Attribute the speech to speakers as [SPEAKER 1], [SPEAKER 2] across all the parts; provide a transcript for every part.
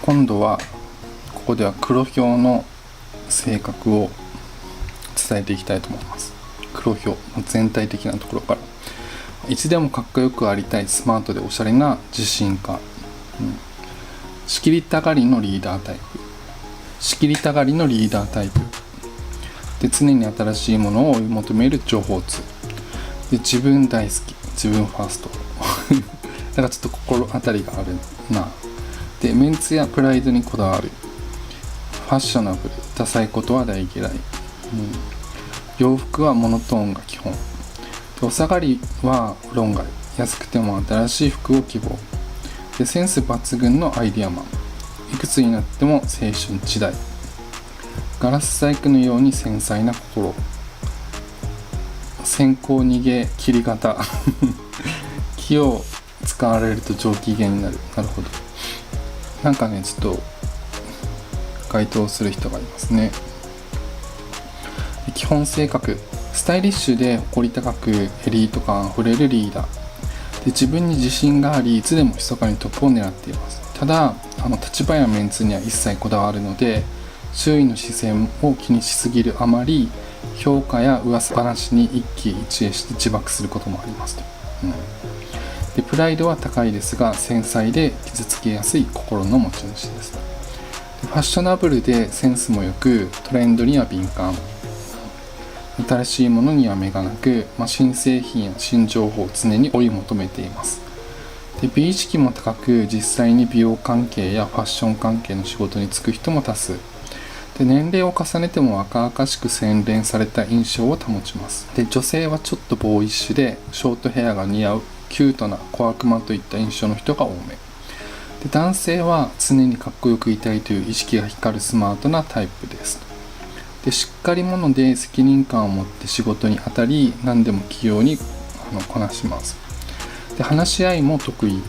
[SPEAKER 1] 今度はここでは黒ヒョウの性格を伝えていきたいと思います。黒ヒョウの全体的なところから、いつでもかっこよくありたいスマートでおしゃれな自信家、仕切りたがりのリーダータイプ、仕切りたがりのリーダータイプで、常に新しいものを追い求める情報通で、自分大好き、自分ファーストだからちょっと心当たりがあるな。で、メンツやプライドにこだわる、ファッショナブル、ダサいことは大嫌い、洋服はモノトーンが基本で、お下がりは論外、安くても新しい服を希望で、センス抜群のアイディアマン、いくつになっても青春時代、ガラス細工のように繊細な心、先行逃げ切り型気を使われると上機嫌になる。なるほど。なんかね、ちょっと該当する人がいますね。基本性格、スタイリッシュで誇り高くエリート感あふれるリーダーで、自分に自信があり、いつでも密かにトップを狙っています。ただ立場やメンツには一切こだわるので、周囲の視線を気にしすぎるあまり、評価や噂話に一喜一憂して自爆することもありますと。で、プライドは高いですが繊細で傷つきやすい心の持ち主です。で、ファッショナブルでセンスも良く、トレンドには敏感、新しいものには目がなく、新製品や新情報を常に追い求めています。で、美意識も高く、実際に美容関係やファッション関係の仕事に就く人も多数で、年齢を重ねても若々しく洗練された印象を保ちます。で、女性はちょっとボーイッシュでショートヘアが似合うキュートな小悪魔といった印象の人が多めで、男性は常にかっこよくいたいという意識が光るスマートなタイプです。で、しっかり者で責任感を持って仕事に当たり、何でも器用にこなします。で、話し合いも得意、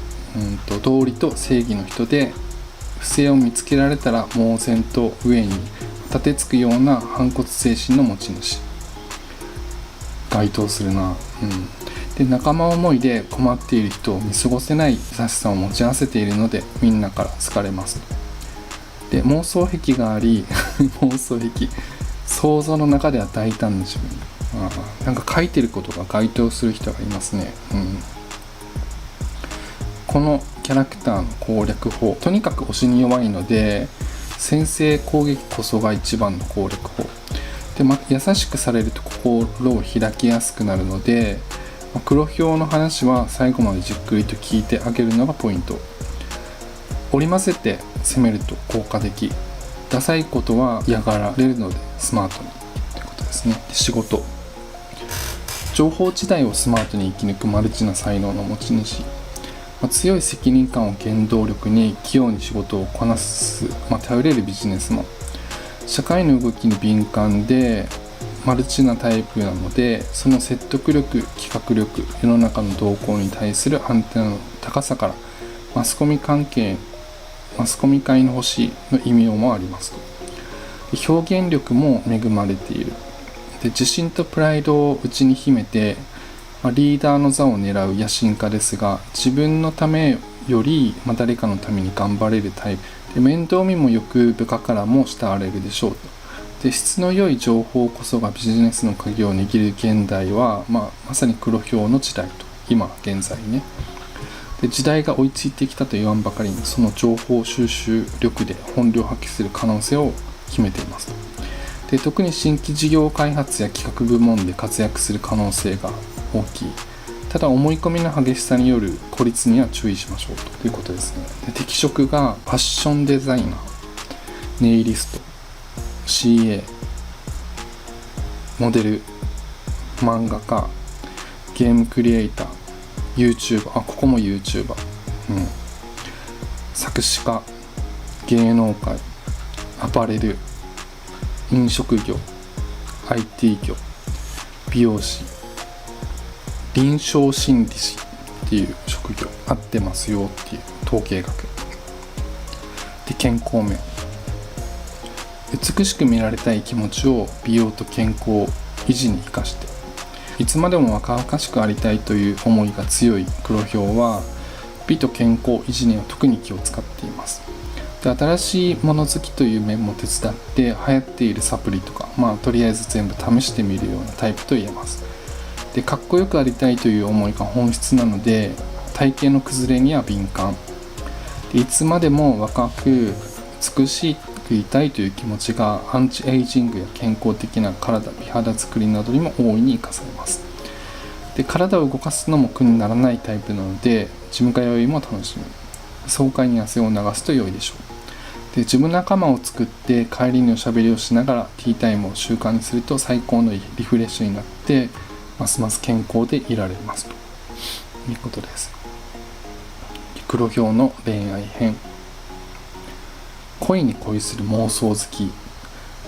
[SPEAKER 1] 道理と正義の人で、不正を見つけられたら猛然と上に立てつくような反骨精神の持ち主。該当するな。で、仲間思いで困っている人を見過ごせない優しさを持ち合わせているので、みんなから好かれます。で、妄想癖があり妄想癖、想像の中では大胆な自分、なんか書いてることが該当する人がいますね。このキャラクターの攻略法、とにかく推しに弱いので、先制攻撃こそが一番の攻略法で、優しくされると心を開きやすくなるので、黒ヒョウの話は最後までじっくりと聞いてあげるのがポイント。織り交ぜて攻めると効果的、ダサいことは嫌がられるのでスマートにということですね。で、仕事、情報時代をスマートに生き抜くマルチな才能の持ち主、強い責任感を原動力に器用に仕事をこなす、頼れるビジネスマン、社会の動きに敏感でマルチなタイプなので、その説得力、企画力、世の中の動向に対するアンテナの高さから、マスコミ界の星の異名もありますと。表現力も恵まれている。で、自信とプライドを内に秘めて、リーダーの座を狙う野心家ですが、自分のためより、誰かのために頑張れるタイプで、面倒見もよく部下からも慕われるでしょうと。で、質の良い情報こそがビジネスの鍵を握る現代は、まさに黒ヒョウの時代と。今現在ね。で、時代が追いついてきたと言わんばかりに、その情報収集力で本領発揮する可能性を秘めていますと。で、特に新規事業開発や企画部門で活躍する可能性が大きい。ただ、思い込みの激しさによる孤立には注意しましょうということですね。で、適職がファッションデザイナー、ネイリスト、CA、モデル、漫画家、ゲームクリエイター、YouTuber、ここも YouTuber、作詞家、芸能界、アパレル、飲食業、IT 業、美容師、臨床心理士っていう職業合ってますよっていう統計学で、健康面、美しく見られたい気持ちを美容と健康維持に生かして、いつまでも若々しくありたいという思いが強い黒ヒョウは、美と健康維持には特に気を使っています。で、新しいもの好きという面も手伝って流行っているサプリとか、とりあえず全部試してみるようなタイプと言えます。で、かっこよくありたいという思いが本質なので、体型の崩れには敏感で、いつまでも若く美しくいたいという気持ちがアンチエイジングや健康的な体、美肌作りなどにも大いに生かされます。で、体を動かすのも苦にならないタイプなので、ジム通いも楽しみ、爽快に汗を流すと良いでしょう。で、ジム仲間を作って帰りにおしゃべりをしながらティータイムを習慣にすると最高のリフレッシュになって、ますます健康でいられますということです。黒豹の恋愛編。恋に恋する妄想好き、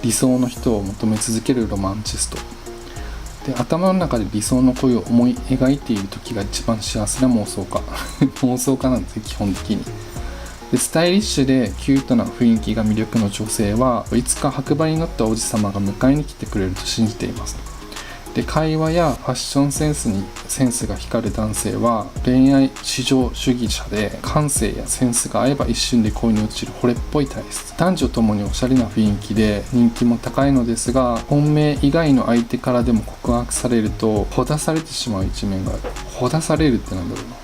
[SPEAKER 1] 理想の人を求め続けるロマンチストで、頭の中で理想の恋を思い描いている時が一番幸せな妄想家妄想家なんですね、基本的に。で、スタイリッシュでキュートな雰囲気が魅力の女性はいつか白馬に乗った王子様が迎えに来てくれると信じています。で、会話やファッションセンスが光る男性は恋愛至上主義者で、感性やセンスが合えば一瞬で恋に落ちる惚れっぽい体質。男女ともにおしゃれな雰囲気で人気も高いのですが、本命以外の相手からでも告白されるとほだされてしまう一面がある。ほだされるってなんだろうな。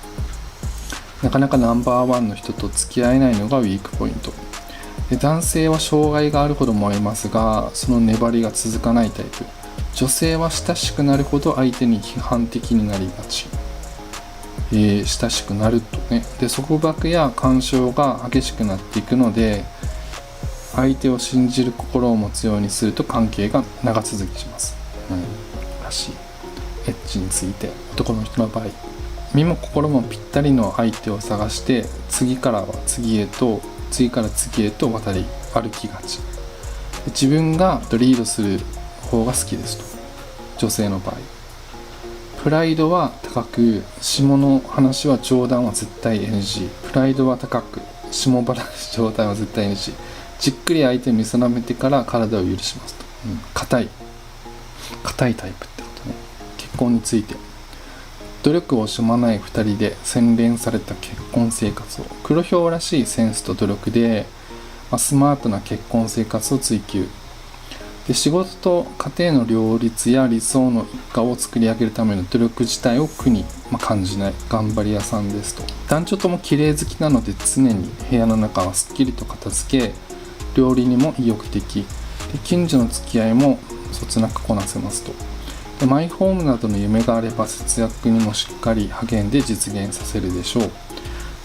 [SPEAKER 1] なかなかナンバーワンの人と付き合えないのがウィークポイントで、男性は障害があるほど燃えますが、その粘りが続かないタイプ。女性は親しくなるほど相手に批判的になりがち。親しくなるとね。で、束縛や干渉が激しくなっていくので、相手を信じる心を持つようにすると関係が長続きします。らしい。エッチについて、男の人の場合、身も心もぴったりの相手を探して、次から次へと渡り歩きがち。自分がリードする方が好きですと。女性の場合、プライドは高く、下の話は冗談は絶対 NG。 プライドは高く、下話冗談は絶対 NG。 じっくり相手を見定めてから体を許しますと。硬いタイプってことね。結婚について、努力を惜しまない2人で洗練された結婚生活を、黒豹らしいセンスと努力で、スマートな結婚生活を追求で、仕事と家庭の両立や理想の一家を作り上げるための努力自体を苦に感じない頑張り屋さんですと。男女とも綺麗好きなので、常に部屋の中はすっきりと片付け、料理にも意欲的で、近所の付き合いもそつなくこなせますと。で、マイホームなどの夢があれば節約にもしっかり励んで実現させるでしょう。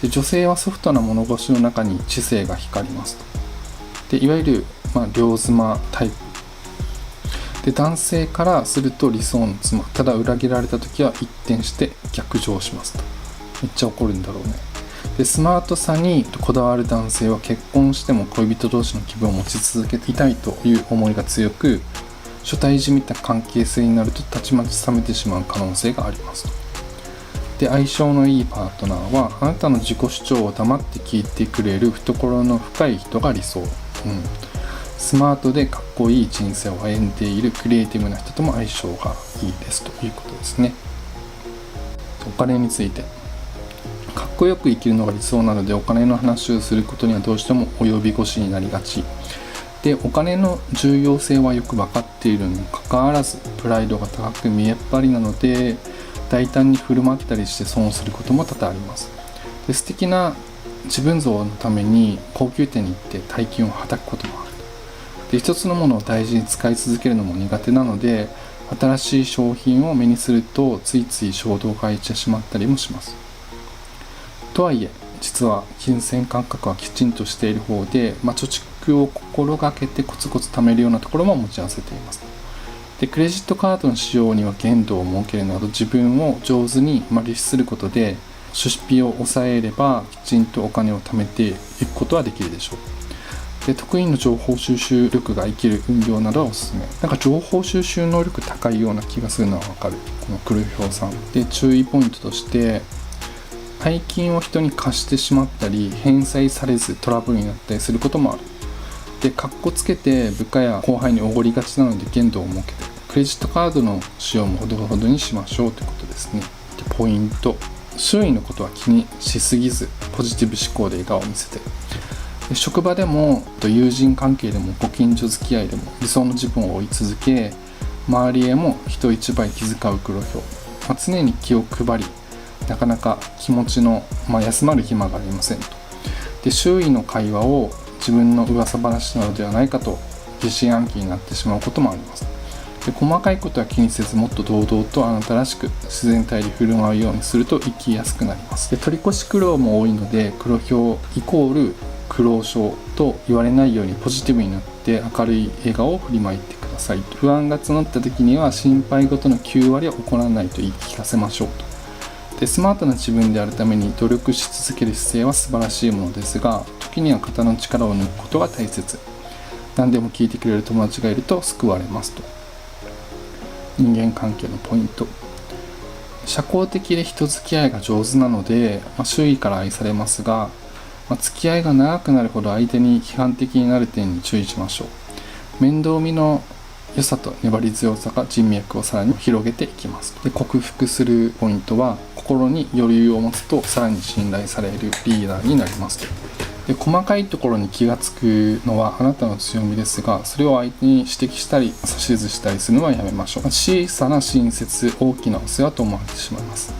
[SPEAKER 1] で、女性はソフトな物腰の中に知性が光りますと。で、いわゆる両妻タイプで、男性からすると理想の妻、ただ裏切られた時は一転して逆上しますと。めっちゃ怒るんだろうね。で、スマートさにこだわる男性は結婚しても恋人同士の気分を持ち続けていたいという思いが強く、初対じみた関係性になるとたちまち冷めてしまう可能性がありますと。で、相性のいいパートナーはあなたの自己主張を黙って聞いてくれる懐の深い人が理想。スマートでかっこいい人生を歩んでいるクリエイティブな人とも相性がいいですということですね。お金について、かっこよく生きるのが理想なので、お金の話をすることにはどうしても及び腰になりがちで、お金の重要性はよく分かっているにもかかわらず、プライドが高く見えっ張りなので、大胆に振る舞ったりして損することも多々あります。で、素敵な自分像のために高級店に行って大金をはたくこともある。で、一つのものを大事に使い続けるのも苦手なので、新しい商品を目にするとついつい衝動買いしてしまったりもします。とはいえ、実は金銭感覚はきちんとしている方で、貯蓄を心がけてコツコツ貯めるようなところも持ち合わせています。で、クレジットカードの使用には限度を設けるなど、自分を上手に律することで出費を抑えれば、きちんとお金を貯めていくことはできるでしょう。で、得意の情報収集力が生きる運用などはおすすめ。情報収集能力高いような気がするのはわかる、この黒豹さんで。注意ポイントとして、大金を人に貸してしまったり返済されずトラブルになったりすることもある。で、かっこつけて部下や後輩におごりがちなので限度を設けて、クレジットカードの使用もほどほどにしましょうということですね。で、ポイント、周囲のことは気にしすぎずポジティブ思考で笑顔を見せて、で職場でも友人関係でもご近所付き合いでも理想の自分を追い続け、周りへも人一倍気遣う黒ひょう、常に気を配り、なかなか気持ちの、休まる暇がありませんと。で周囲の会話を自分の噂話なのではないかと疑心暗鬼になってしまうこともあります。で細かいことは気にせず、もっと堂々とあなたらしく自然体で振る舞うようにすると生きやすくなります。で取り越し苦労も多いので、黒ひょうイコール苦労症と言われないようにポジティブになって明るい笑顔を振りまいてくださいと。不安が募った時には心配事の9割は起こらないと言い聞かせましょうと。でスマートな自分であるために努力し続ける姿勢は素晴らしいものですが、時には肩の力を抜くことが大切。何でも聞いてくれる友達がいると救われますと。人間関係のポイント。社交的で人付き合いが上手なので、周囲から愛されますが、付き合いが長くなるほど相手に批判的になる点に注意しましょう。面倒見の良さと粘り強さが人脈をさらに広げていきます。で克服するポイントは、心に余裕を持つとさらに信頼されるリーダーになります。で細かいところに気がつくのはあなたの強みですが、それを相手に指摘したり指図したりするのはやめましょう。小さな親切、大きなお世話と思われてしまいます。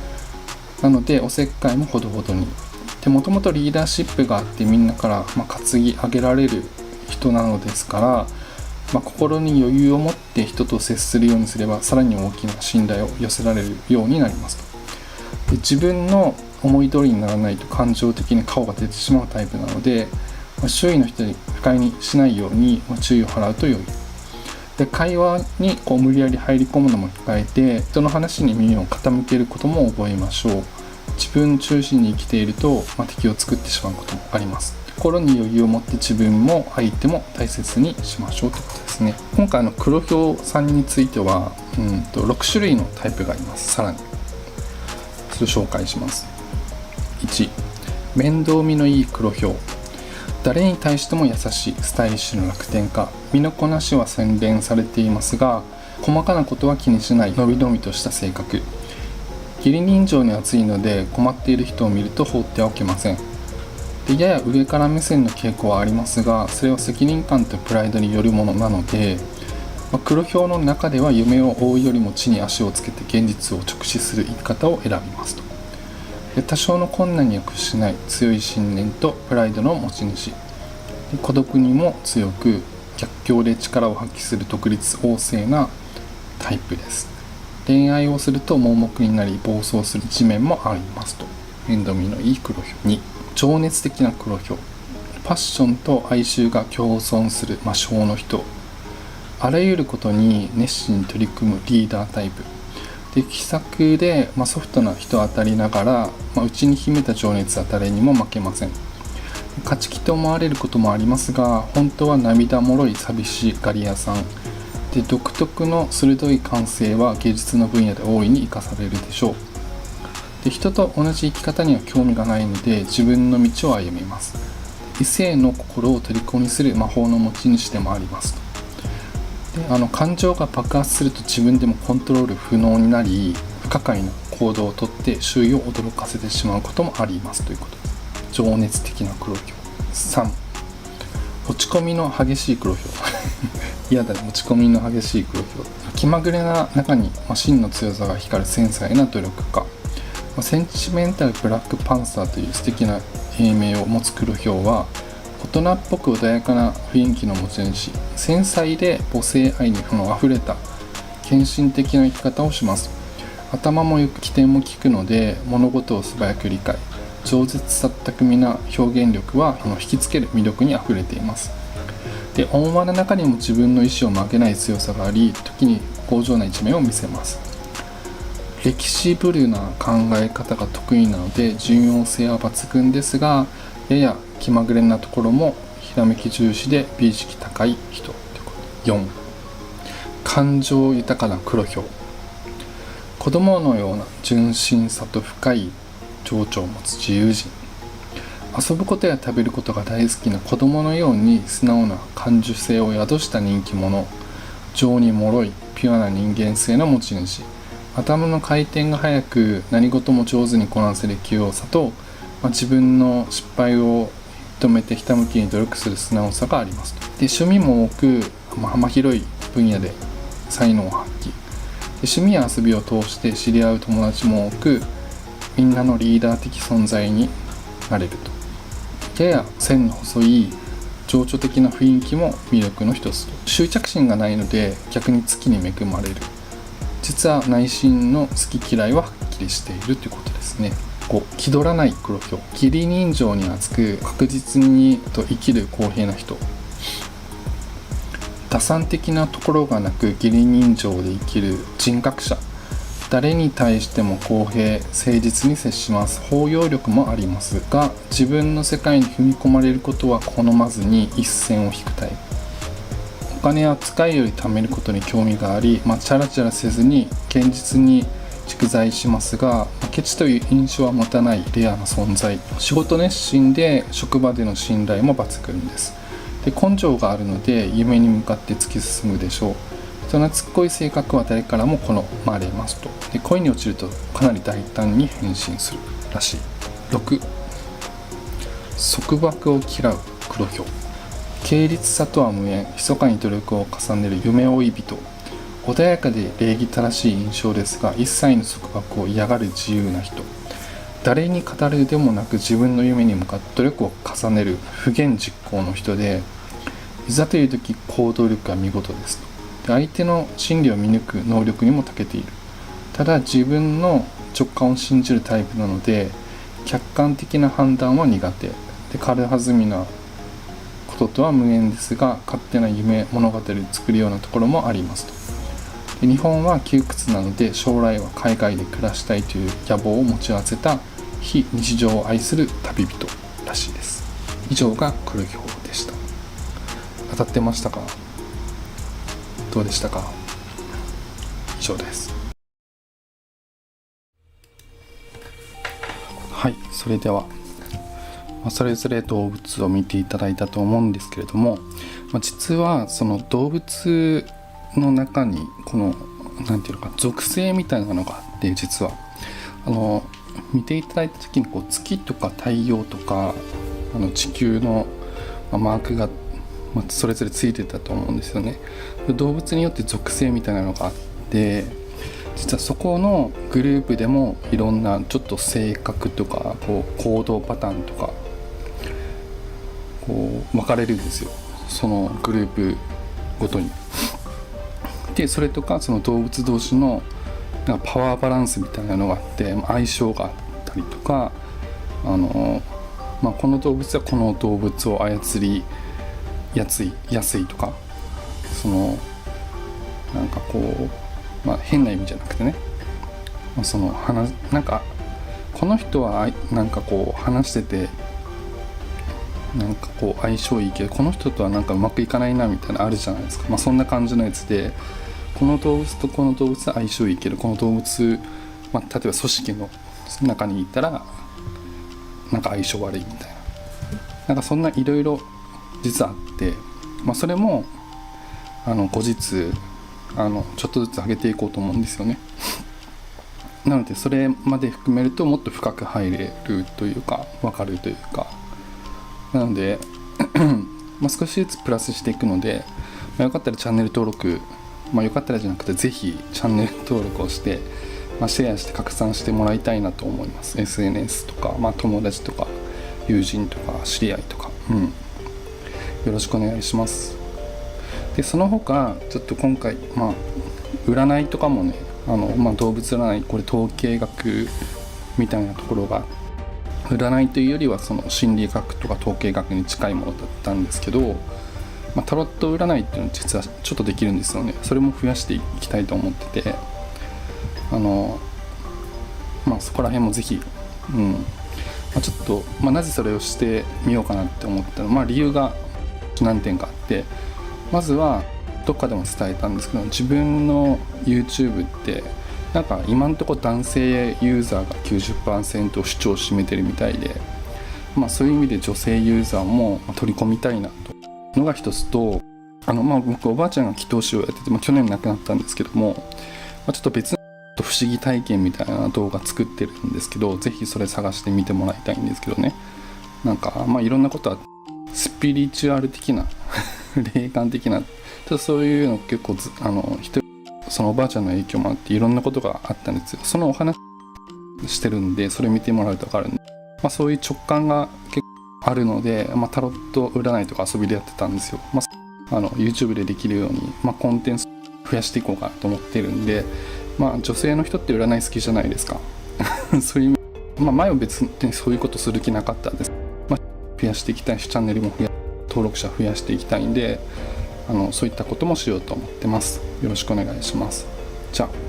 [SPEAKER 1] なのでおせっかいもほどほどに。でもともとリーダーシップがあってみんなから担ぎ上げられる人なのですから、心に余裕を持って人と接するようにすればさらに大きな信頼を寄せられるようになりますと。で自分の思い通りにならないと感情的に顔が出てしまうタイプなので、周囲の人に不快にしないように注意を払うと良い。で会話に無理やり入り込むのも控えて、人の話に耳を傾けることも覚えましょう。自分中心に生きていると、敵を作ってしまうこともあります。心に余裕を持って自分も相手も大切にしましょうということですね。今回の黒ひょうさんについては6種類のタイプがあります。さらにそれを紹介します。1、面倒見のいい黒ひょう。誰に対しても優しいスタイリッシュな楽天家。身のこなしは洗練されていますが、細かなことは気にしないのびのびとした性格。義理人情に熱いので、困っている人を見ると放ってはおけません。でやや上から目線の傾向はありますが、それは責任感とプライドによるものなので、黒ひょうの中では夢を追うよりも地に足をつけて現実を直視する生き方を選びますと。で多少の困難には屈しない強い信念とプライドの持ち主。で孤独にも強く逆境で力を発揮する独立旺盛なタイプです。恋愛をすると盲目になり暴走する一面もありますと。面倒見のいい黒ひょう。2、情熱的な黒ひょう。パッションと哀愁が共存する魔性の人。あらゆることに熱心に取り組むリーダータイプで、気さくで、ソフトな人当たりながら、内に秘めた情熱は誰にも負けません。勝ち気と思われることもありますが、本当は涙もろい寂しがり屋さんで、独特の鋭い感性は芸術の分野で大いに生かされるでしょう。で人と同じ生き方には興味がないので、自分の道を歩みます。異性の心を虜にする魔法の持ち主でもありますと。で感情が爆発すると自分でもコントロール不能になり、不可解な行動をとって周囲を驚かせてしまうこともありますということです。情熱的な黒ひょう。3、落ち込みの激しい黒ひょう嫌だね、落ち込みの激しい黒ひょう。気まぐれな中に真の強さが光る繊細な努力家。センチメンタルブラックパンサーという素敵な英名を持つ黒ひょうは、大人っぽく穏やかな雰囲気の持ち主、繊細で母性愛にあふれた献身的な生き方をします。頭もよく起点も利くので、物事を素早く理解、饒舌さ巧みな表現力は引きつける魅力にあふれています。で温和な中にも自分の意志を曲げない強さがあり、時に強情な一面を見せます。フレキシブルな考え方が得意なので順応性は抜群ですが、やや気まぐれなところもひらめき重視で美意識高い人。4、感情豊かな黒ひょう。子供のような純真さと深い情緒を持つ自由人。遊ぶことや食べることが大好きな子供のように素直な感受性を宿した人気者。情に脆いピュアな人間性の持ち主。頭の回転が速く何事も上手にこなせる器用さと、自分の失敗を認めてひたむきに努力する素直さがありますと。で趣味も多く、幅広い分野で才能を発揮で、趣味や遊びを通して知り合う友達も多く、みんなのリーダー的存在になれると。やや線の細い情緒的な雰囲気も魅力の一つと。執着心がないので逆に月に恵まれる。実は内心の好き嫌いははっきりしているということですね。5、気取らない黒豹。義理人情に厚く確実にと生きる公平な人。打算的なところがなく義理人情で生きる人格者。誰に対しても公平、誠実に接します。包容力もありますが、自分の世界に踏み込まれることは好まずに一線を引くタイプ。お金は使いより貯めることに興味があり、チャラチャラせずに現実に蓄財しますが、ケチという印象は持たないレアな存在。仕事熱心で職場での信頼も抜群です。で、根性があるので夢に向かって突き進むでしょう。人懐っこい性格は誰からも好まれますと。で、恋に落ちるとかなり大胆に変身するらしい。6、束縛を嫌う黒豹。軽率さとは無縁、密かに努力を重ねる夢追い人。穏やかで礼儀正しい印象ですが、一切の束縛を嫌がる自由な人。誰に語るでもなく自分の夢に向かって努力を重ねる不言実行の人で、いざという時行動力が見事ですと。で、相手の心理を見抜く能力にも長けている。ただ自分の直感を信じるタイプなので、客観的な判断は苦手で、軽はずみなこととは無縁ですが、勝手な夢物語を作るようなところもありますと。で、日本は窮屈なので将来は海外で暮らしたいという野望を持ち合わせた非日常を愛する旅人らしいです。以上が黒豹でした。当たってましたか？どうでしたか？以上です。はい、それでは、それぞれ動物を見ていただいたと思うんですけれども、実はその動物の中にこのなんていうのか属性みたいなのがあって、実は見ていただいた時に月とか太陽とか地球のマークがそれぞれついてたと思うんですよね。動物によって属性みたいなのがあって、実はそこのグループでもいろんなちょっと性格とか行動パターンとか分かれるんですよ、そのグループごとに。でそれとかその動物同士のなんかパワーバランスみたいなのがあって、相性があったりとか、この動物はこの動物を操りやすいとか、なんか変な意味じゃなくてね、なんかこの人はなんか話しててなんか相性いいけど、この人とはなんかうまくいかないなみたいなあるじゃないですか。そんな感じのやつで、この動物とこの動物は相性いいけど、この動物、例えば組織の中にいたらなんか相性悪いみたいな、なんかそんないろいろ実はあって、それも後日ちょっとずつ上げていこうと思うんですよね。なのでそれまで含めるともっと深く入れるというか分かるというか、なので少しずつプラスしていくので、よかったらチャンネル登録、よかったらじゃなくてぜひチャンネル登録をして、シェアして拡散してもらいたいなと思います。 SNS とか、友達とか友人とか知り合いとか、よろしくお願いします。でその他ちょっと今回占いとかもね、動物占い、これ統計学みたいなところが、占いというよりはその心理学とか統計学に近いものだったんですけど、タロット占いっていうのは実はちょっとできるんですよね。それも増やしていきたいと思ってて、そこら辺もぜひ、ちょっと、なぜそれをしてみようかなって思ったの、理由が何点かあって、まずはどっかでも伝えたんですけど、自分の YouTube ってなんか今のところ男性ユーザーが 90% 主張を占めてるみたいで、そういう意味で女性ユーザーも取り込みたいなというのが一つと、僕おばあちゃんが祈祷師をやってて、去年亡くなったんですけども、ちょっと別の不思議体験みたいな動画作ってるんですけど、ぜひそれ探してみてもらいたいんですけどね。なんかいろんなことはスピリチュアル的な霊感的な、ちょっとそういうの結構そのおばあちゃんの影響もあっていろんなことがあったんですよ。そのお話してるんで、それ見てもらうと分かるんで、そういう直感が結構あるので、タロット占いとか遊びでやってたんですよ。YouTube でできるように、コンテンツ増やしていこうかなと思ってるんで、女性の人って占い好きじゃないですかそういう、前は別にそういうことする気なかったんです。増やしていきたいし、チャンネルも登録者増やしていきたいんで、そういったこともしようと思ってます。よろしくお願いします。じゃあ。